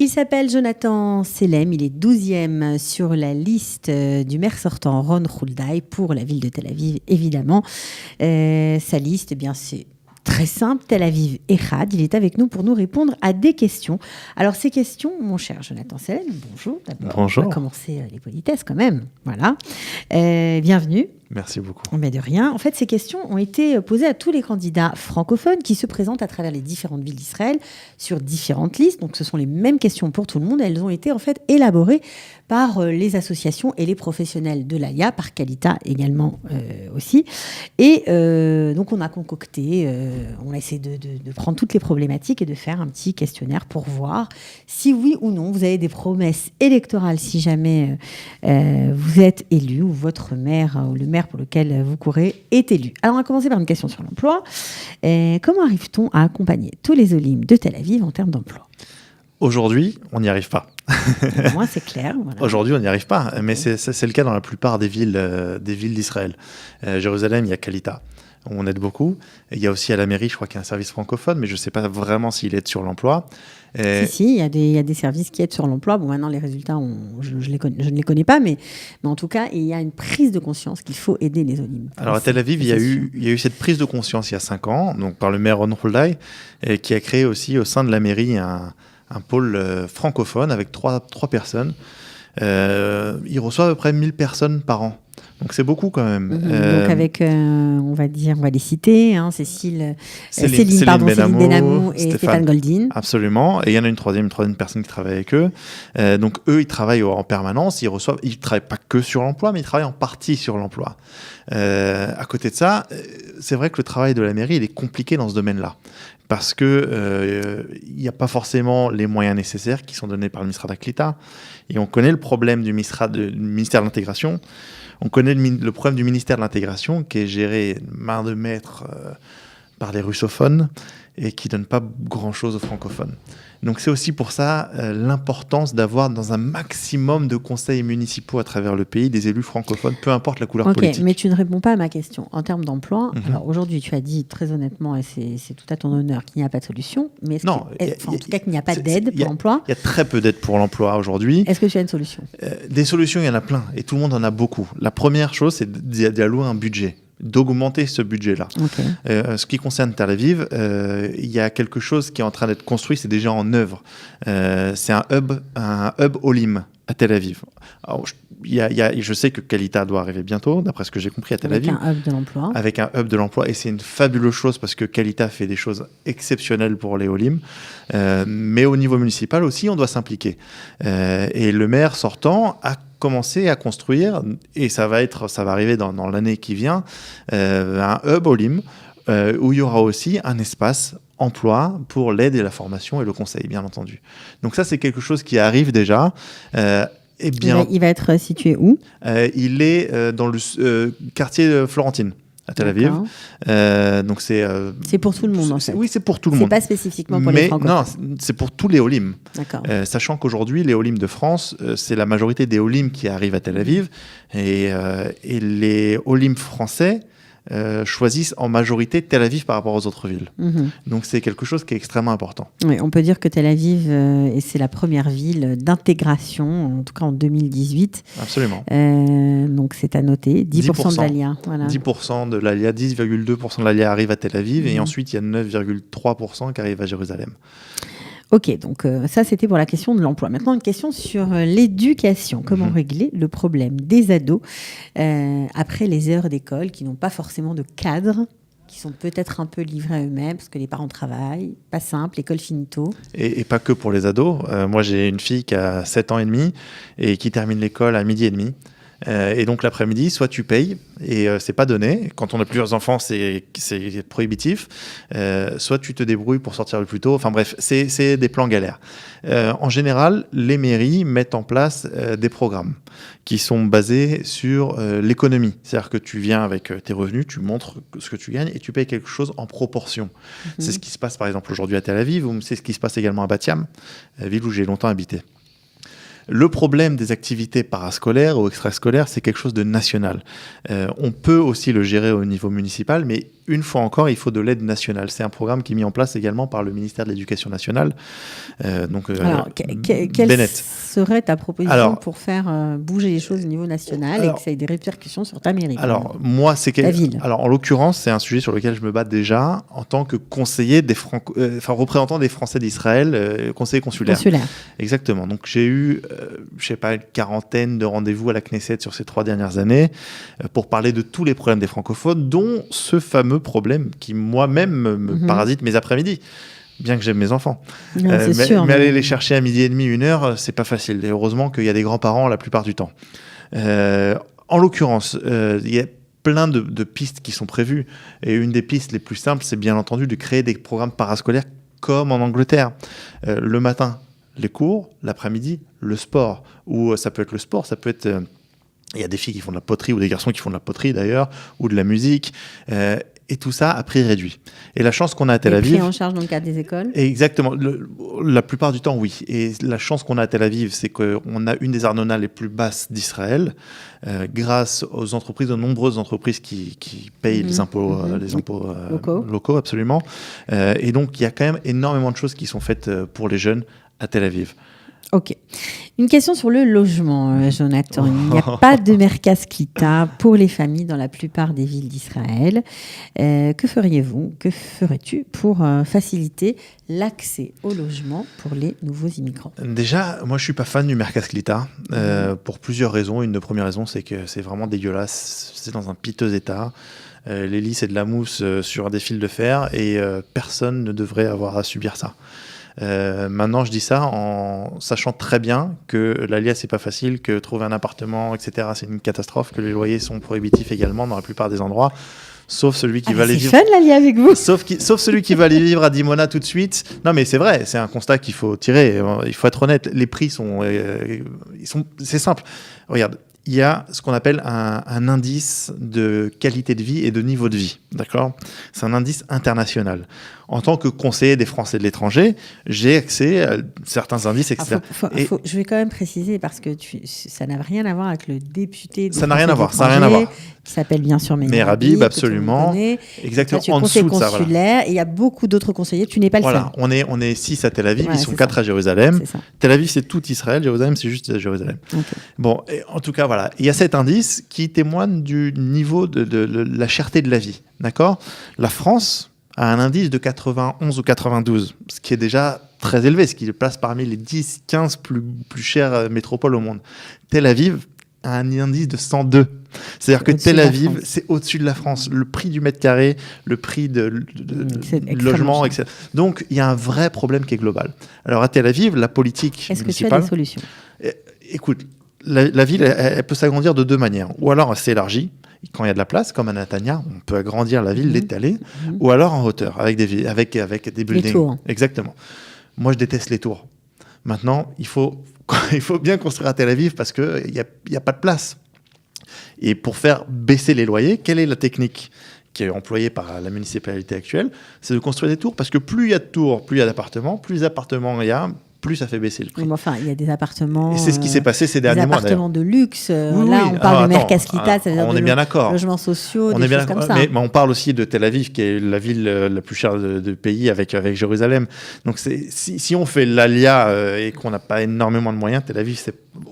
Il s'appelle Jonathan Selem, il est 12e sur la liste du maire sortant Ron Hulday pour la ville de Tel Aviv, évidemment. Sa liste, eh bien, c'est très simple, Tel Aviv Echad. Il est avec nous pour nous répondre à des questions. Alors ces questions, mon cher Jonathan Selem, bonjour d'abord. Bonjour. On va commencer les politesses quand même. Voilà. Bienvenue. Merci beaucoup. Mais de rien. En fait, ces questions ont été posées à tous les candidats francophones qui se présentent à travers les différentes villes d'Israël sur différentes listes. Donc, ce sont les mêmes questions pour tout le monde. Elles ont été en fait élaborées par les associations et les professionnels de l'AIA, par Kalita également aussi. Et donc, on a concocté, on a essayé de prendre toutes les problématiques et de faire un petit questionnaire pour voir si oui ou non vous avez des promesses électorales si jamais vous êtes élu ou votre maire ou le maire pour lequel vous courez est élu. Alors, on va commencer par une question sur l'emploi. Comment arrive-t-on à accompagner tous les Olim de Tel Aviv en termes d'emploi ? Aujourd'hui, on n'y arrive pas. Moi, c'est clair. Voilà. Aujourd'hui, on n'y arrive pas, mais c'est le cas dans la plupart des villes d'Israël. Jérusalem, il y a Kalita. On aide beaucoup. Et il y a aussi à la mairie, je crois qu'il y a un service francophone, mais je ne sais pas vraiment s'il aide sur l'emploi. Si, il y a des services qui aident sur l'emploi. Bon, maintenant, les résultats, je ne les connais pas, mais en tout cas, il y a une prise de conscience qu'il faut aider les Olim. Alors, à Tel Aviv, il y a eu cette prise de conscience il y a 5 ans, donc par le maire Ron Hulday, qui a créé aussi au sein de la mairie un pôle francophone avec trois personnes. Il reçoit à peu près 1000 personnes par an. Donc c'est beaucoup quand même. Donc avec, on va les citer, hein, Céline Benamou et Stéphane Goldin. Absolument. Et il y en a une troisième personne qui travaille avec eux. Donc eux, ils travaillent en permanence. Ils ne travaillent pas que sur l'emploi, mais ils travaillent en partie sur l'emploi. À côté de ça, c'est vrai que le travail de la mairie, il est compliqué dans ce domaine-là. Parce qu'il n'y a pas forcément les moyens nécessaires qui sont donnés par le ministère d'Aklita. Et on connaît le problème du ministère de l'Intégration. On connaît le problème du ministère de l'Intégration qui est géré main de maître par les russophones et qui ne donne pas grand-chose aux francophones. Donc c'est aussi pour ça l'importance d'avoir dans un maximum de conseils municipaux à travers le pays des élus francophones, peu importe la couleur politique. Mais tu ne réponds pas à ma question. En termes d'emploi, alors aujourd'hui tu as dit très honnêtement, et c'est tout à ton honneur, qu'il n'y a pas de solution, mais en tout cas qu'il n'y a pas d'aide pour l'emploi. Il y a très peu d'aide pour l'emploi aujourd'hui. Est-ce que tu as une solution ? Des solutions, il y en a plein, et tout le monde en a beaucoup. La première chose, c'est d'allouer un budget, d'augmenter ce budget-là. Okay. Ce qui concerne Tel Aviv, il y a quelque chose qui est en train d'être construit, c'est déjà en œuvre. C'est un hub Olim à Tel Aviv. Alors, je sais que Kalita doit arriver bientôt, d'après ce que j'ai compris à Tel Aviv. Avec un hub de l'emploi. Avec un hub de l'emploi, et c'est une fabuleuse chose parce que Kalita fait des choses exceptionnelles pour les Olim. Mais au niveau municipal aussi, on doit s'impliquer. Et le maire sortant a commencer à construire, et ça va arriver dans l'année qui vient, un hub Olim où il y aura aussi un espace emploi pour l'aide et la formation et le conseil, bien entendu. Donc ça, c'est quelque chose qui arrive déjà. Il va être situé où ? Il est dans le quartier Florentine, à Tel Aviv. Donc c'est pour tout le monde, en fait. Oui, c'est pour tout le monde. C'est pas spécifiquement pour les francophones. Non, c'est pour tous les Olim. D'accord. Sachant qu'aujourd'hui, les Olim de France, c'est la majorité des Olim qui arrivent à Tel Aviv. Et les Olim français choisissent en majorité Tel Aviv par rapport aux autres villes. Donc c'est quelque chose qui est extrêmement important. Oui, on peut dire que Tel Aviv, c'est la première ville d'intégration, en tout cas en 2018. Absolument. Donc c'est à noter, 10% de l'ALIA. Voilà. 10% de l'ALIA, 10,2% de l'ALIA arrive à Tel Aviv, et ensuite il y a 9,3% qui arrive à Jérusalem. Ok, donc ça c'était pour la question de l'emploi. Maintenant une question sur l'éducation. Comment régler le problème des ados après les heures d'école qui n'ont pas forcément de cadre, qui sont peut-être un peu livrés à eux-mêmes parce que les parents travaillent, pas simple, l'école finit tôt. Et pas que pour les ados. Moi j'ai une fille qui a 7 ans et demi et qui termine l'école à 12h30. Et donc l'après-midi, soit tu payes, et c'est pas donné. Quand on a plusieurs enfants, c'est prohibitif. Soit tu te débrouilles pour sortir le plus tôt. Enfin bref, c'est des plans galères. En général, les mairies mettent en place des programmes qui sont basés sur l'économie. C'est-à-dire que tu viens avec tes revenus, tu montres ce que tu gagnes et tu payes quelque chose en proportion. C'est ce qui se passe par exemple aujourd'hui à Tel Aviv, ou c'est ce qui se passe également à Bat Yam, ville où j'ai longtemps habité. Le problème des activités parascolaires ou extrascolaires, c'est quelque chose de national. On peut aussi le gérer au niveau municipal, mais une fois encore, il faut de l'aide nationale. C'est un programme qui est mis en place également par le ministère de l'Éducation nationale. Alors, quelle serait ta proposition pour faire bouger les choses au niveau national et que ça ait des répercussions sur ta mairie? Alors, moi, ta ville. Alors, en l'occurrence, c'est un sujet sur lequel je me bats déjà en tant que conseiller représentant des Français d'Israël, conseiller consulaire. Exactement. Donc, j'ai eu, je sais pas, une quarantaine de rendez-vous à la Knesset sur ces 3 dernières années pour parler de tous les problèmes des francophones, dont ce fameux problème qui moi-même me parasite mes après-midi. Bien que j'aime mes enfants. Non, mais aller les chercher à 12h30, 1h, c'est pas facile. Et heureusement qu'il y a des grands-parents la plupart du temps. En l'occurrence, il y a plein de pistes qui sont prévues. Et une des pistes les plus simples, c'est bien entendu de créer des programmes parascolaires comme en Angleterre. Le matin, les cours, l'après-midi, le sport. Ou ça peut être le sport, ça peut être... il y a des filles qui font de la poterie, ou des garçons qui font de la poterie d'ailleurs, ou de la musique. Et tout ça à prix réduit. Et la chance qu'on a à Tel Aviv... Pris en charge dans le cadre des écoles? Exactement. La plupart du temps, oui. Et la chance qu'on a à Tel Aviv, c'est qu'on a une des arnonas les plus basses d'Israël, grâce aux entreprises, aux nombreuses entreprises qui payent les impôts locaux, absolument. Et donc, il y a quand même énormément de choses qui sont faites pour les jeunes à Tel Aviv. Ok. Une question sur le logement, Jonathan. Il n'y a pas de Merkaz Klita pour les familles dans la plupart des villes d'Israël. Que ferais-tu pour faciliter l'accès au logement pour les nouveaux immigrants? Déjà, moi je ne suis pas fan du Merkaz Klita pour plusieurs raisons. Une des premières raisons, c'est que c'est vraiment dégueulasse. C'est dans un piteux état. Les lits, c'est de la mousse sur des fils de fer et personne ne devrait avoir à subir ça. Maintenant, je dis ça en sachant très bien que l'Alia, c'est pas facile, que trouver un appartement, etc., c'est une catastrophe, que les loyers sont prohibitifs également dans la plupart des endroits, sauf celui qui va aller vivre. C'est fun l'Alia avec vous. Sauf celui qui va aller vivre à Dimona tout de suite. Non, mais c'est vrai, c'est un constat qu'il faut tirer. Il faut être honnête. Les prix c'est simple. Regarde. Il y a ce qu'on appelle un indice de qualité de vie et de niveau de vie, d'accord ? C'est un indice international. En tant que conseiller des Français de l'étranger, j'ai accès à certains indices, etc. Je vais quand même préciser, parce que ça n'a rien à voir avec le député de ça n'a rien à voir, qui s'appelle bien sûr Meir Habib, absolument. Exactement, en dessous de ça. Voilà. Et il y a beaucoup d'autres conseillers, tu n'es pas le seul. On est 6 à Tel Aviv, ils sont 4 à Jérusalem. Tel Aviv, c'est tout Israël, Jérusalem, c'est juste Jérusalem. Okay. Bon, en tout cas, voilà. Il y a cet indice qui témoigne du niveau de la cherté de la vie, d'accord ? La France a un indice de 91 ou 92, ce qui est déjà très élevé, ce qui le place parmi les 10-15 plus chères métropoles au monde. Tel Aviv a un indice de 102. C'est-à-dire que Tel Aviv, c'est au-dessus de la France. Le prix du mètre carré, le prix de logement, etc. Donc, il y a un vrai problème qui est global. Alors, à Tel Aviv, la politique municipale... Est-ce que tu as des solutions ? Écoute, la ville, elle peut s'agrandir de 2 manières. Ou alors, elle s'élargit. Quand il y a de la place, comme à Netanya, on peut agrandir la ville, l'étaler, ou alors en hauteur, avec des buildings. Les tours. Exactement. Moi, je déteste les tours. Maintenant, il faut bien construire à Tel Aviv parce qu'il n'y a pas de place. Et pour faire baisser les loyers, quelle est la technique qui est employée par la municipalité actuelle? C'est de construire des tours, parce que plus il y a de tours, plus il y a d'appartements, plus d'appartements il y a, plus ça fait baisser le prix. Enfin, il y a des appartements... Et c'est ce qui s'est passé ces derniers mois, d'ailleurs. Des appartements de luxe. Là, on parle de Merkaz Klita, c'est-à-dire on est bien d'accord. Logements sociaux, des choses comme ça. Mais on parle aussi de Tel Aviv, qui est la ville la plus chère du pays, avec Jérusalem. Donc, si on fait l'ALIA et qu'on n'a pas énormément de moyens, Tel Aviv,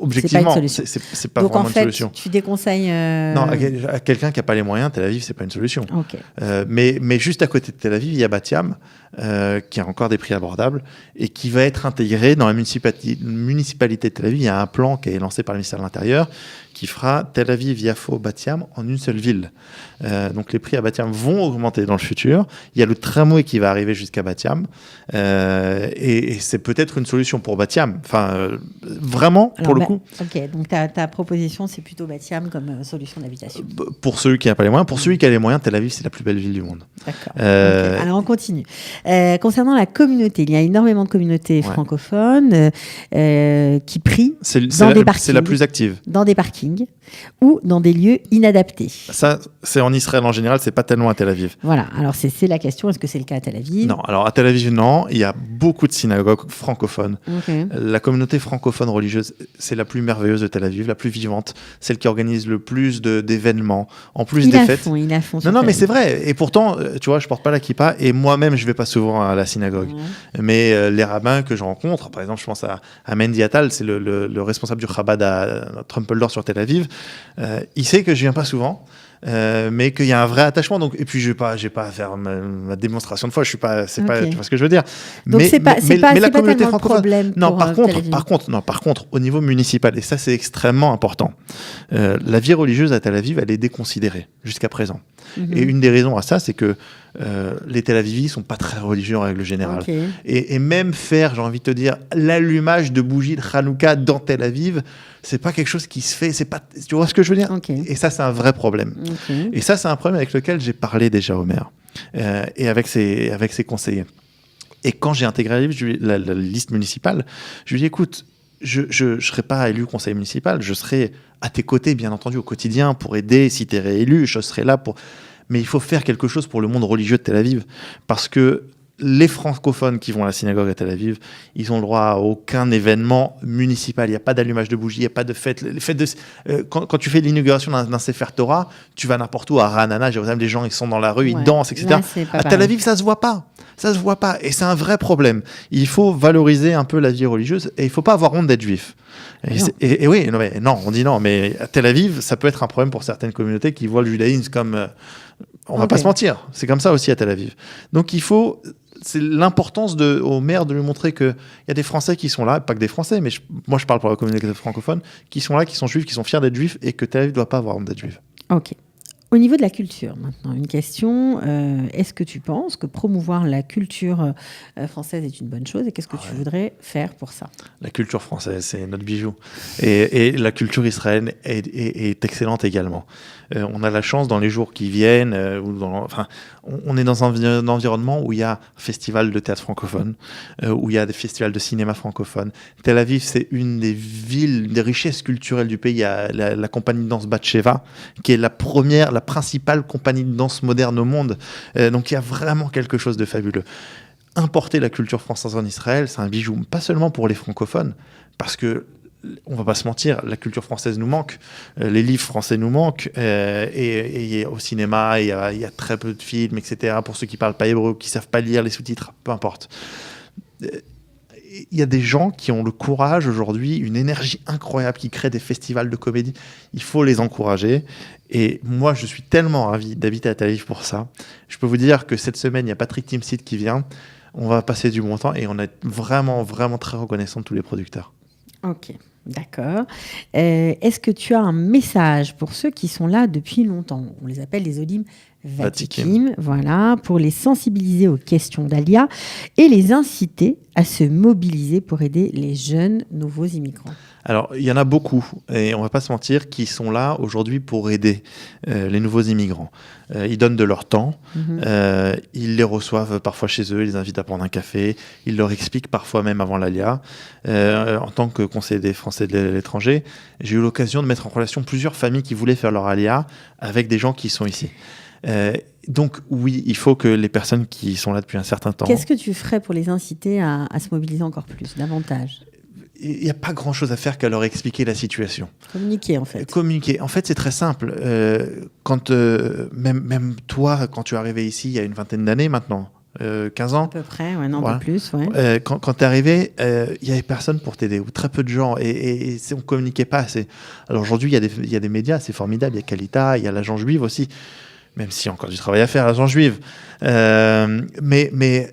objectivement, c'est pas vraiment une solution. Donc, en fait, tu déconseilles... Non, à quelqu'un qui n'a pas les moyens, Tel Aviv, c'est pas une solution. Okay. Mais juste à côté de Tel Aviv, il y a Bat Yam, qui a encore des prix abordables et qui va être intégré dans la municipalité de Tel Aviv. Il y a un plan qui est lancé par le ministère de l'Intérieur qui fera Tel Aviv, Yafo, Bat Yam en une seule ville. Donc les prix à Bat Yam vont augmenter dans le futur. Il y a le tramway qui va arriver jusqu'à Bat Yam et c'est peut-être une solution pour Bat Yam. Enfin, vraiment, pour le coup. Ok, donc ta proposition, c'est plutôt Bat Yam comme solution d'habitation. Pour celui qui n'a pas les moyens. Pour celui qui a les moyens, Tel Aviv, c'est la plus belle ville du monde. D'accord. Okay. Alors on continue. Concernant la communauté, il y a énormément de communautés francophones qui prient dans des parkings. C'est la plus active. Dans des parkings. camping ou dans des lieux inadaptés. Ça, c'est en Israël en général, c'est pas tellement à Tel Aviv. Voilà, alors c'est la question, est-ce que c'est le cas à Tel Aviv? Non, alors à Tel Aviv, non. Il y a beaucoup de synagogues francophones. Okay. La communauté francophone religieuse, c'est la plus merveilleuse de Tel Aviv, la plus vivante, celle qui organise le plus d'événements, en plus des fêtes. Il a fond. Non, mais c'est vrai. Et pourtant, tu vois, je porte pas la kippa et moi-même, je vais pas souvent à la synagogue. Mais les rabbins que je rencontre, par exemple, je pense à Mendy Attal, c'est le responsable du Chabad à Trumpeldor sur Tel Aviv. Il sait que je viens pas souvent. Mais qu'il y a un vrai attachement. Donc, et puis, j'ai pas à faire ma démonstration de foi. Je suis pas, c'est pas, tu vois ce que je veux dire. Donc, mais la communauté francophone. Non, par contre, au niveau municipal, et ça, c'est extrêmement important. La vie religieuse à Tel Aviv, elle est déconsidérée jusqu'à présent. Et une des raisons à ça, c'est que les Tel Avivis sont pas très religieux en règle générale. Et même faire, j'ai envie de te dire, l'allumage de bougies de Hanouka dans Tel Aviv, c'est pas quelque chose qui se fait. C'est pas, tu vois ce que je veux dire? Et ça, c'est un vrai problème. Et ça, c'est un problème avec lequel j'ai parlé déjà au maire et avec ses conseillers. Et quand j'ai intégré la liste municipale, je lui ai dit, écoute, je ne serai pas élu conseiller municipal, je serai à tes côtés, bien entendu, au quotidien pour aider. Si tu es réélu, je serai là pour... Mais il faut faire quelque chose pour le monde religieux de Tel Aviv. Parce que les francophones qui vont à la synagogue à Tel Aviv, ils ont le droit à aucun événement municipal. Il n'y a pas d'allumage de bougies, il n'y a pas de fête. Quand tu fais l'inauguration d'un Sefer Torah, tu vas n'importe où, à Ranana, Jérusalem, les gens ils sont dans la rue, ils dansent, etc. Là, à Tel Aviv, ça se voit pas. Ça se voit pas. Et c'est un vrai problème. Il faut valoriser un peu la vie religieuse et il ne faut pas avoir honte d'être juif. Et oui, on dit non, mais à Tel Aviv, ça peut être un problème pour certaines communautés qui voient le judaïsme comme... on va pas se mentir, c'est comme ça aussi à Tel Aviv. Donc c'est l'importance au maire de lui montrer qu'il y a des Français qui sont là, pas que des Français, mais moi je parle pour la communauté francophone, qui sont là, qui sont juifs, qui sont fiers d'être juifs et que Tel Aviv ne doit pas avoir honte d'être juif. Ok. Au niveau de la culture, maintenant, une question. Est-ce que tu penses que promouvoir la culture française est une bonne chose et qu'est-ce que tu voudrais faire pour ça? La culture française, c'est notre bijou. Et la culture israélienne est excellente également. On a la chance dans les jours qui viennent, on est dans un environnement où il y a un festival de théâtre francophone, où il y a des festivals de cinéma francophone. Tel Aviv, c'est une des villes, des richesses culturelles du pays. Il y a la compagnie de danse Batsheva, qui est la principale compagnie de danse moderne au monde. Donc il y a vraiment quelque chose de fabuleux. Importer la culture française en Israël, c'est un bijou, pas seulement pour les francophones, parce que on va pas se mentir, la culture française nous manque, les livres français nous manquent, et au cinéma, il y a très peu de films, etc. Pour ceux qui parlent pas hébreu, qui savent pas lire les sous-titres, peu importe. Il y a des gens qui ont le courage aujourd'hui, une énergie incroyable, qui créent des festivals de comédie. Il faut les encourager. Et moi, je suis tellement ravi d'habiter à Tel Aviv pour ça. Je peux vous dire que cette semaine, il y a Patrick Timsit qui vient. On va passer du bon temps et on est vraiment, vraiment très reconnaissant de tous les producteurs. Ok, d'accord. Est-ce que tu as un message pour ceux qui sont là depuis longtemps? On les appelle les Olim Vatikim, voilà, pour les sensibiliser aux questions d'Alia et les inciter à se mobiliser pour aider les jeunes nouveaux immigrants. Alors, il y en a beaucoup, et on ne va pas se mentir, qui sont là aujourd'hui pour aider les nouveaux immigrants. Ils donnent de leur temps, ils les reçoivent parfois chez eux, ils les invitent à prendre un café, ils leur expliquent parfois même avant l'Alia. En tant que conseiller des Français de l'étranger, j'ai eu l'occasion de mettre en relation plusieurs familles qui voulaient faire leur Alia avec des gens qui sont ici. Donc oui, il faut que les personnes qui sont là depuis un certain temps... Qu'est-ce que tu ferais pour les inciter à se mobiliser encore plus, davantage? Il n'y a pas grand-chose à faire qu'à leur expliquer la situation. Communiquer, en fait. Communiquer. En fait, c'est très simple. Même toi, quand tu es arrivé ici, il y a une vingtaine d'années maintenant, 15 ans. À peu près, ouais, non, un peu plus. Ouais. Quand tu es arrivé, il n'y avait personne pour t'aider, ou très peu de gens, et on ne communiquait pas assez. Alors aujourd'hui, il y a des médias, c'est formidable. Il y a Kalita, il y a l'agence juive aussi, même s'il y a encore du travail à faire, l'agence juive. Mais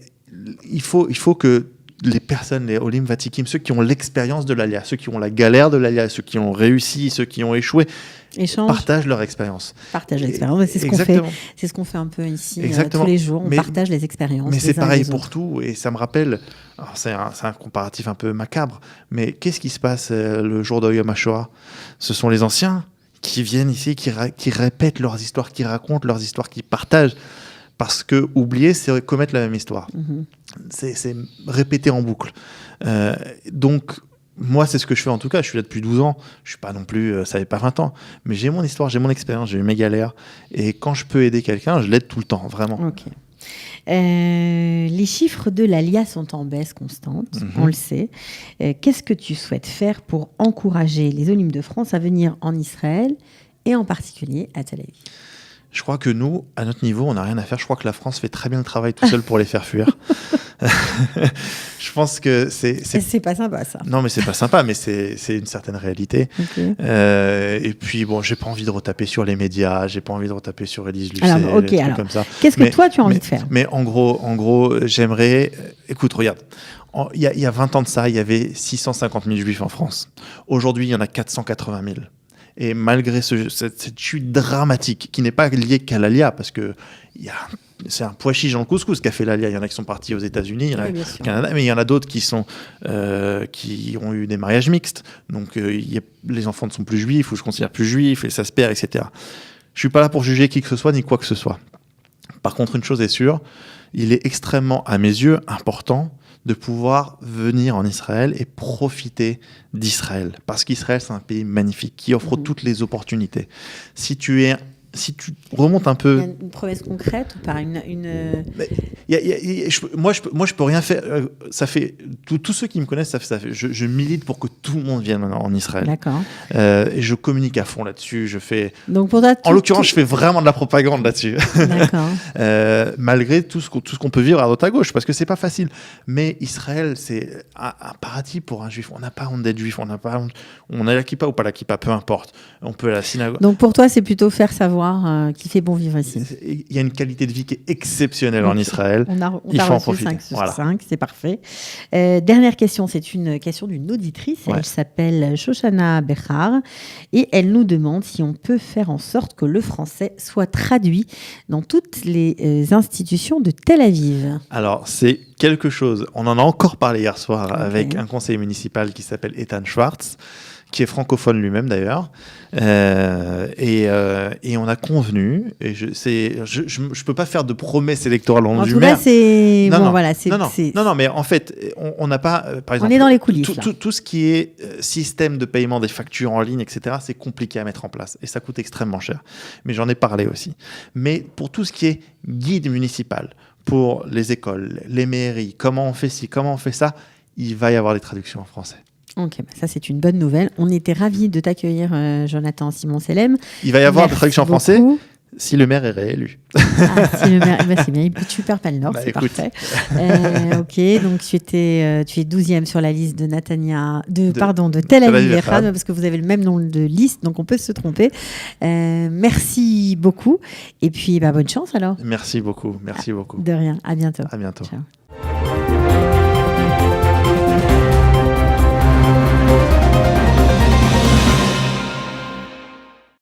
il faut que les personnes, les Olim Vatikim, ceux qui ont l'expérience de l'Alia, ceux qui ont la galère de l'Alia, ceux qui ont réussi, ceux qui ont échoué, partagent leur expérience. Partagent l'expérience. C'est ce qu'on fait. C'est ce qu'on fait un peu ici tous les jours. On partage les expériences. Mais c'est pareil pour tout. Et ça me rappelle, alors c'est un comparatif un peu macabre, mais qu'est-ce qui se passe le jour de Yom HaShoah? Ce sont les anciens qui viennent ici, qui répètent leurs histoires, qui racontent leurs histoires, qui partagent. Parce que oublier, c'est commettre la même histoire. C'est répéter en boucle. Donc, moi, c'est ce que je fais en tout cas. Je suis là depuis 12 ans. Je suis pas non plus, ça fait pas 20 ans. Mais j'ai mon histoire, j'ai mon expérience, j'ai eu mes galères. Et quand je peux aider quelqu'un, je l'aide tout le temps, vraiment. Ok. Les chiffres de l'ALIA sont en baisse constante, on le sait. Qu'est-ce que tu souhaites faire pour encourager les Olympes de France à venir en Israël et en particulier à Tel Aviv? Je crois que nous, à notre niveau, on n'a rien à faire. Je crois que la France fait très bien le travail tout seul pour les faire fuir. Je pense que c'est pas sympa, ça. Non, mais c'est pas sympa, mais c'est une certaine réalité. Okay. Et puis, bon, j'ai pas envie de retaper sur les médias, j'ai pas envie de retaper sur Élise Lucet, alors, comme ça. Qu'est-ce que toi, tu as envie de faire? Mais en gros, j'aimerais... Écoute, regarde, il y a 20 ans de ça, il y avait 650 000 juifs en France. Aujourd'hui, il y en a 480 000. Et malgré cette chute dramatique, qui n'est pas liée qu'à l'ALIA, parce que c'est un pois chiche dans le couscous qu'a fait l'ALIA. Il y en a qui sont partis aux États-Unis, il y en a au Canada, mais il y en a d'autres qui ont eu des mariages mixtes. Donc les enfants ne sont plus juifs, ou je considère plus juifs, et ça se perd, etc. Je suis pas là pour juger qui que ce soit, ni quoi que ce soit. Par contre, une chose est sûre, il est extrêmement, à mes yeux, important de pouvoir venir en Israël et profiter d'Israël. Parce qu'Israël, c'est un pays magnifique qui offre toutes les opportunités. Si tu remontes un peu... Il y a une promesse concrète ou pas Moi, je peux rien faire. Ça fait... Tous ceux qui me connaissent, je milite pour que tout le monde vienne en Israël. D'accord. Et je communique à fond là-dessus. Donc pour toi, en l'occurrence, je fais vraiment de la propagande là-dessus. D'accord. Malgré tout ce qu'on peut vivre à droite à gauche, parce que c'est pas facile. Mais Israël, c'est un paradis pour un juif. On n'a pas honte d'être juif. On a la kippa ou pas la kippa, peu importe. On peut à la synagogue. Donc pour toi, c'est plutôt faire savoir qu'il fait bon vivre ici. Il y a une qualité de vie qui est exceptionnelle en Israël. Il faut en profiter. 5 sur 5, c'est parfait. Dernière question, c'est une question d'une auditrice. Ouais. Elle s'appelle Shoshana Bechar et elle nous demande si on peut faire en sorte que le français soit traduit dans toutes les institutions de Tel Aviv. Alors, c'est quelque chose, on en a encore parlé hier soir avec un conseiller municipal qui s'appelle Ethan Schwartz, qui est francophone lui-même d'ailleurs, et on a convenu, et je peux pas faire de promesses électorales au nom du maire. Non, mais en fait, on n'a pas, par exemple, on est dans les coulisses. Tout ce qui est système de paiement des factures en ligne, etc., c'est compliqué à mettre en place, et ça coûte extrêmement cher. Mais j'en ai parlé aussi. Mais pour tout ce qui est guide municipal, pour les écoles, les mairies, comment on fait ci, comment on fait ça, il va y avoir des traductions en français. Ok, ça c'est une bonne nouvelle. On était ravis de t'accueillir, Jonathan Simon-Selem. Il va y avoir des traductions en français si le maire est réélu. Si le maire, c'est bien. Tu perds pas le nord, c'est parfait. Ok, donc tu es 12e sur la liste de de Tel Aviv Echad, parce que vous avez le même nom de liste, donc on peut se tromper. Merci beaucoup. Et puis, bonne chance alors. Merci beaucoup. De rien. À bientôt. À bientôt. Ciao.